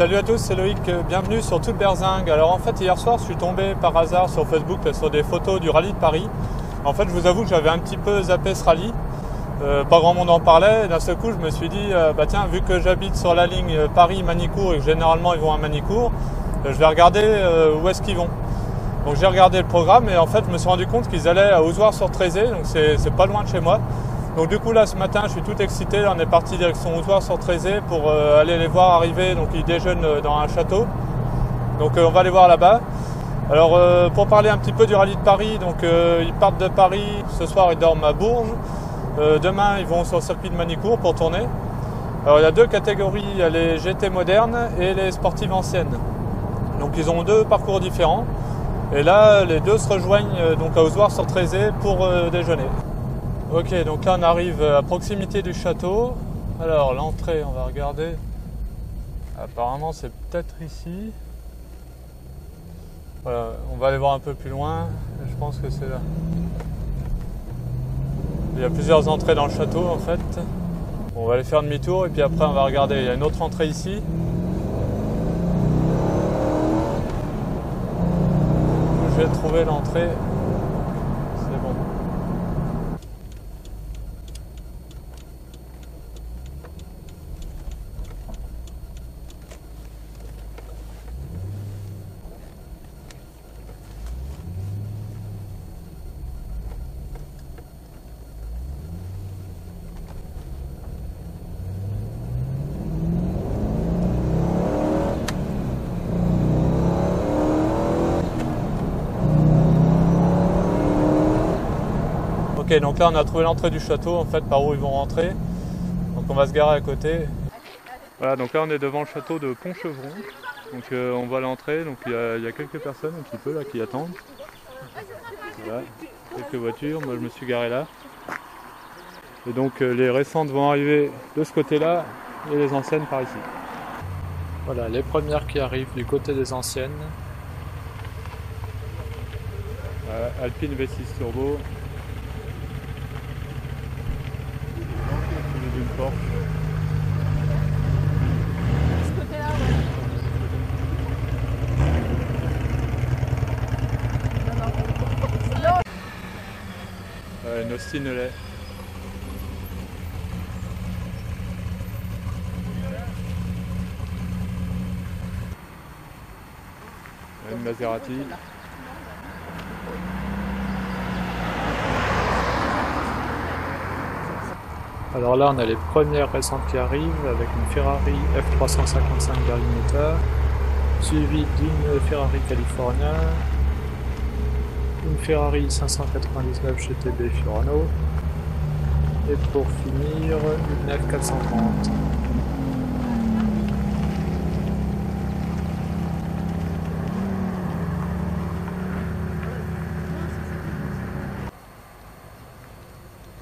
Salut à tous, c'est Loïc, bienvenue sur Toute Berzingue. Alors en fait hier soir je suis tombé par hasard sur Facebook sur des photos du rallye de Paris. En fait je vous avoue que j'avais un petit peu zappé ce rallye, pas grand monde en parlait, et d'un seul coup je me suis dit bah tiens, vu que j'habite sur la ligne Paris-Manicourt et que généralement ils vont à Manicourt, je vais regarder où est-ce qu'ils vont. Donc j'ai regardé le programme et en fait je me suis rendu compte qu'ils allaient à Ozoir-sur-Trézé, donc c'est pas loin de chez moi. Donc du coup là ce matin je suis tout excité, là, on est parti direction Ozoir-sur-Trézé pour aller les voir arriver, donc ils déjeunent dans un château. Donc on va les voir là-bas. Alors pour parler un petit peu du rallye de Paris, donc ils partent de Paris, ce soir ils dorment à Bourges. Demain ils vont sur le circuit de Manicourt pour tourner. Alors il y a deux catégories, il y a les GT modernes et les sportives anciennes. Donc ils ont deux parcours différents. Et là les deux se rejoignent donc à Ozoir-sur-Trézé pour déjeuner. Ok, donc là on arrive à proximité du château. Alors l'entrée, on va regarder. Apparemment c'est peut-être ici. Voilà, on va aller voir un peu plus loin. Je pense que c'est là. Il y a plusieurs entrées dans le château en fait. Bon, on va aller faire demi-tour et puis après on va regarder. Il y a une autre entrée ici. Je vais trouver l'entrée. C'est bon. Ok, donc là on a trouvé l'entrée du château en fait, par où ils vont rentrer. Donc on va se garer à côté. Voilà, donc là on est devant le château de Pontchevron. Donc on voit l'entrée, donc il y a quelques personnes un petit peu là qui attendent. Voilà, quelques voitures, moi je me suis garé là. Et donc les récentes vont arriver de ce côté-là et les anciennes par ici. Voilà, les premières qui arrivent du côté des anciennes. Voilà, Alpine V6 Turbo. D'une Porsche. Ce côté-là, ouais. Une Austin Lay. Une Maserati. Alors là, on a les premières récentes qui arrivent avec une Ferrari F355 Berlinetta, suivie d'une Ferrari California, une Ferrari 599 GTB Fiorano, et pour finir, une F430.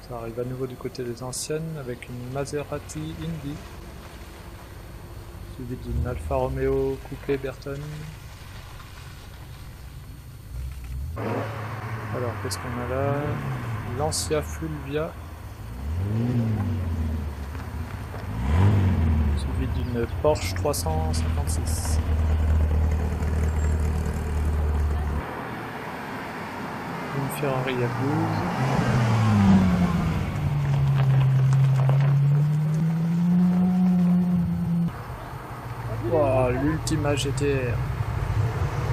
Ça arrive à nouveau du côté des anciennes avec une Maserati Indy, suivie d'une Alfa Romeo Coupé Berton. Alors qu'est-ce qu'on a là? Lancia Fulvia, suivie d'une Porsche 356. Une Ferrari F12. Wow, l'Ultima GTR,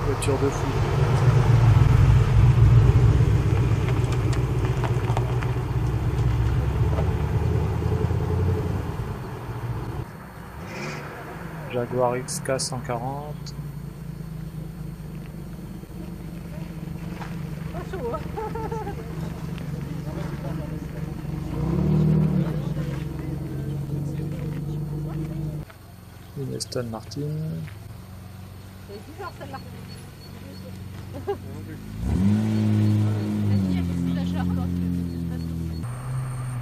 voiture de fou. Jaguar XK 140. Une Aston Martin. C'est bizarre celle-là.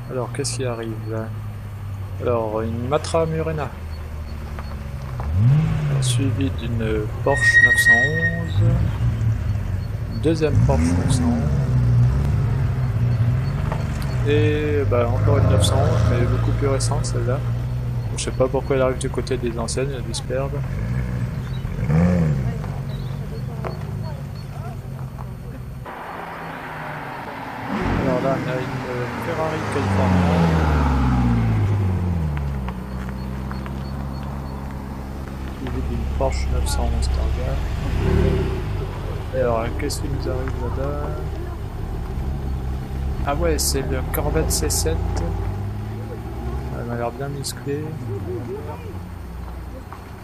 Alors qu'est-ce qui arrive là? Alors une Matra Murena, suivie d'une Porsche 911, une deuxième Porsche 911 et bah, encore une 911 mais beaucoup plus récente celle-là. Je sais pas pourquoi elle arrive du côté des anciennes, elle a dû se perdre. Alors là, on a une Ferrari California. Suivi d'une Porsche 911 Targa. Et alors, qu'est-ce qui nous arrive là-bas? Ah ouais, c'est le Corvette C7. Elle m'a l'air bien musclée.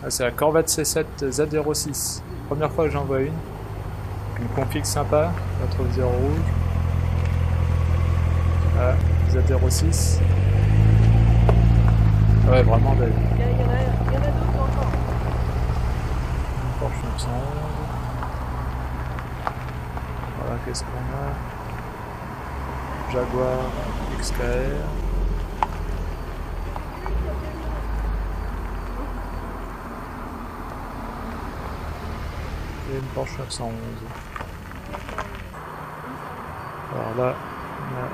Ah, c'est la Corvette C7 Z06. Première fois que j'en vois une. Une config sympa, rétroviseur rouge. Ah, Z06. Ouais, vraiment belle. Il y en a d'autres encore. Une Porsche 911. Voilà, qu'est-ce qu'on a? Jaguar XKR. Et une Porsche 911. Alors là, on a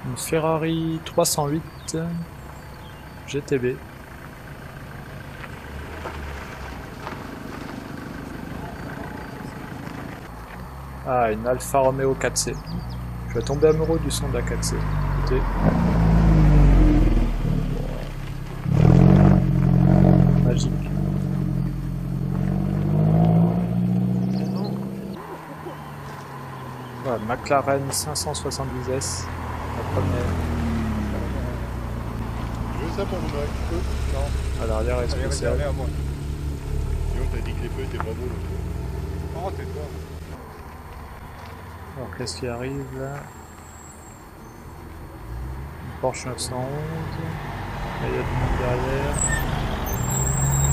une Ferrari 308 GTB. Ah, une Alfa Romeo 4C. Je vais tomber amoureux du son de la 4C. Écoutez. Magique. Voilà, McLaren 570S. La première. Je veux ça pour vous, non. À l'arrière est Allez, spécial. à moi. Sinon, t'as dit que les feux étaient pas beaux l'autre fois. Oh, tais-toi. Alors qu'est-ce qui arrive là? Une Porsche 911. Là il y a du monde derrière.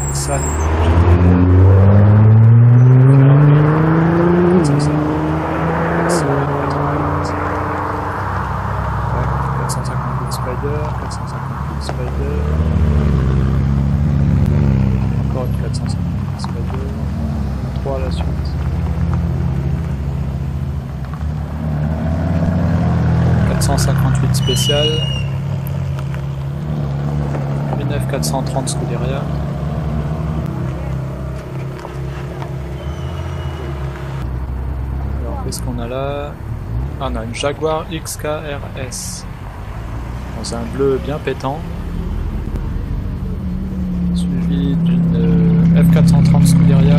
Nissan GT 458 Spider, 458 Spider. Encore une 458 Spider. 3 à la suite. 458 spécial, une F430 Scuderia. Alors qu'est-ce qu'on a là? Ah, on a une Jaguar XKRS dans un bleu bien pétant, suivi d'une F430 Scuderia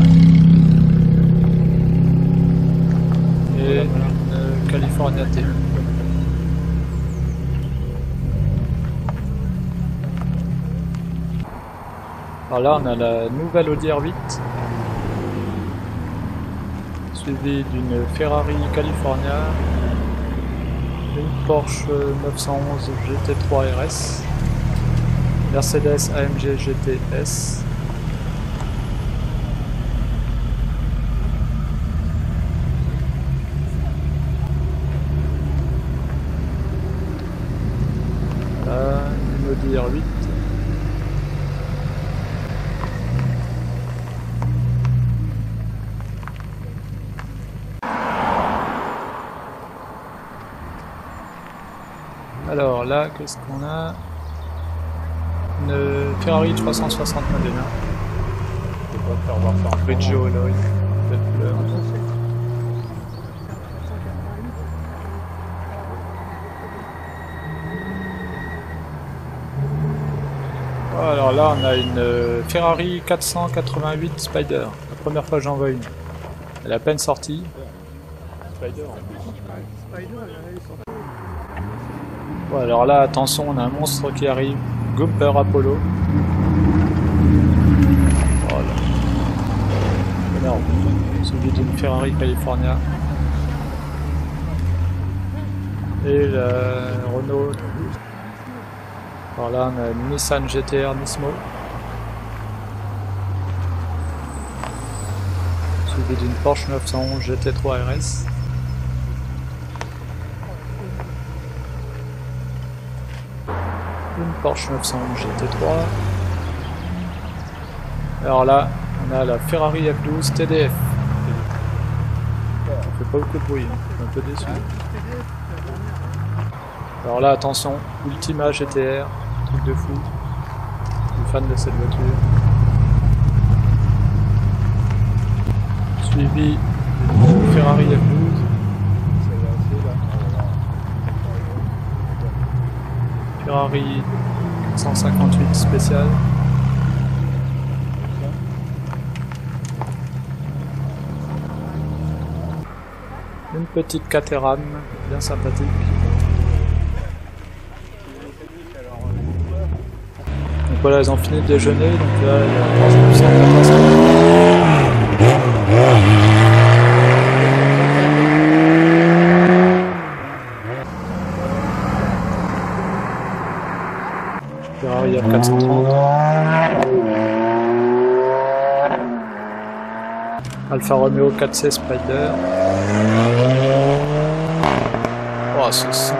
et une California T. Alors là, on a la nouvelle Audi R8, suivie d'une Ferrari California, une Porsche 911 GT3 RS, Mercedes AMG GTS, là, une Audi R8. Alors là, qu'est-ce qu'on a? Une Ferrari 360 Modena. Je vais pas te faire voir ça en Grigio Alloy, belle couleur. Alors là, on a une Ferrari 488 Spider. La première fois que j'en vois une. Elle est à peine sortie. Spider en plus. Bon, alors là, attention, on a un monstre qui arrive. Gumper Apollo. Voilà. Énorme. Celui d'une Ferrari California. Et la Renault. Alors là, on a une Nissan GTR Nismo. Suivi d'une Porsche 911 GT3 RS. Une Porsche 911 GT3. Alors là, on a la Ferrari F12 TDF. Ça fait pas beaucoup de bruit, hein. Je suis un peu déçu. Alors là, attention, Ultima GTR, truc de fou. suis fan de cette voiture. Suivi d'une Ferrari F12. Ferrari 158 spécial. Une petite Caterham, bien sympathique. Donc voilà, ils ont fini de déjeuner, donc là il y a un peu plus Ferrari F430. Alfa Romeo 4C Spider. Oh, ce son.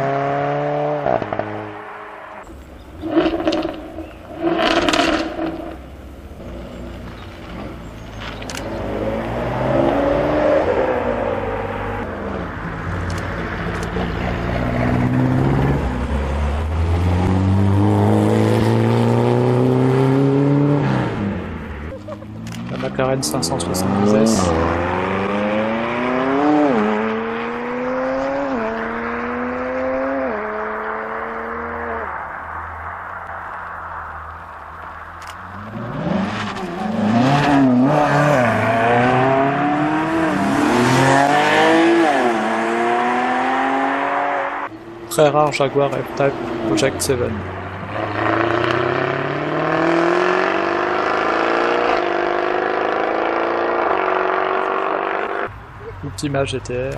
La McLaren 570S. Très rare Jaguar F-Type Project 7. Ultima GTR.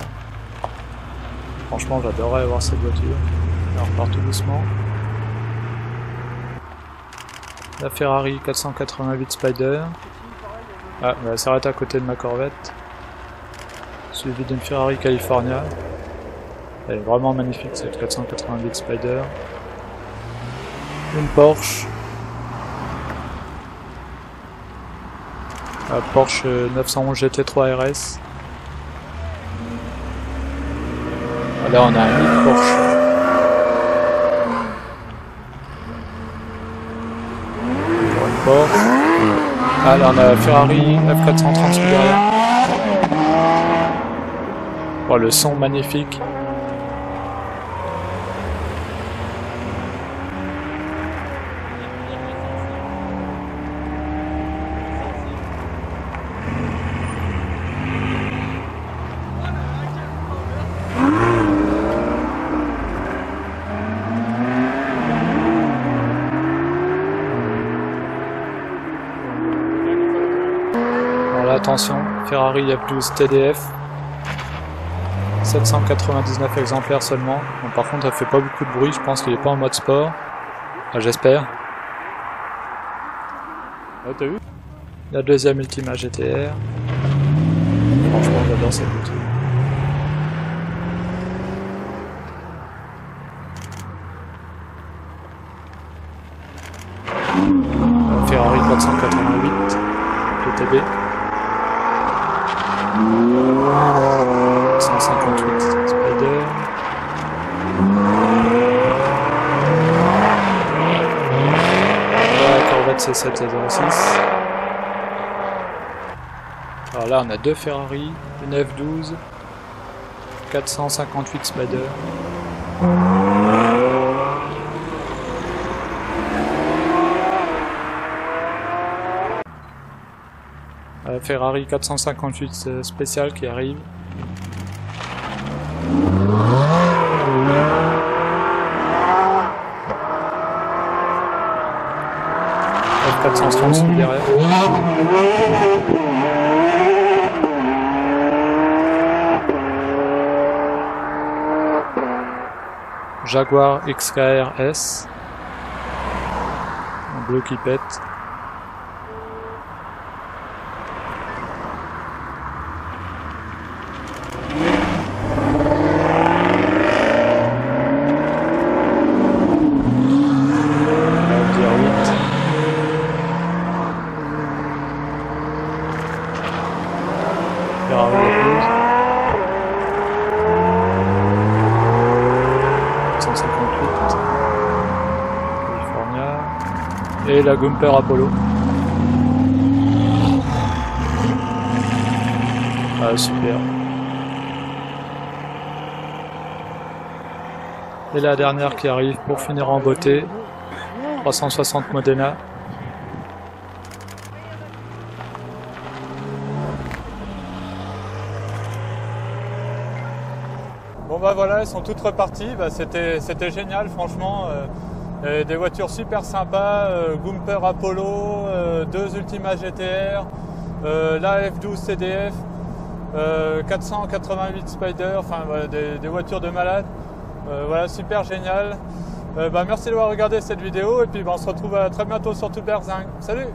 Franchement, j'adorerais avoir cette voiture. Elle repart tout doucement. La Ferrari 488 Spider. Ah, elle s'arrête à côté de ma Corvette. Suivi d'une Ferrari California. Elle est vraiment magnifique cette 488 Spider. Une Porsche. La Porsche 911 GT3 RS. Là on a un mini Porsche. Encore une Porsche. Ah là on a la Ferrari F430 derrière. Oh, le son magnifique. Attention, Ferrari F12 TDF, 799 exemplaires seulement. Bon, par contre, elle fait pas beaucoup de bruit, je pense qu'il est pas en mode sport. Enfin, j'espère. Ah, t'as vu? La deuxième Ultima GTR. Franchement, j'adore cette voiture. La Ferrari 488 GTB. 158 Spider. La Corvette C706. Alors là on a deux Ferrari, une F12, 458 Spider. Ferrari 458 spécial qui arrive. F430 derrière. Jaguar XKR S. En bleu qui pète. California. Et la Gumper Apollo. Ah super. Et la dernière qui arrive pour finir en beauté. 360 Modena. Bon bah voilà, elles sont toutes reparties, bah, c'était génial franchement, des voitures super sympas, Gumper Apollo, 2 Ultima GTR, la F12 CDF, 488 Spider, enfin voilà, des voitures de malade, voilà, super génial. Bah, merci d'avoir regardé cette vidéo et puis bah, on se retrouve très bientôt sur Tout Berzing. Salut!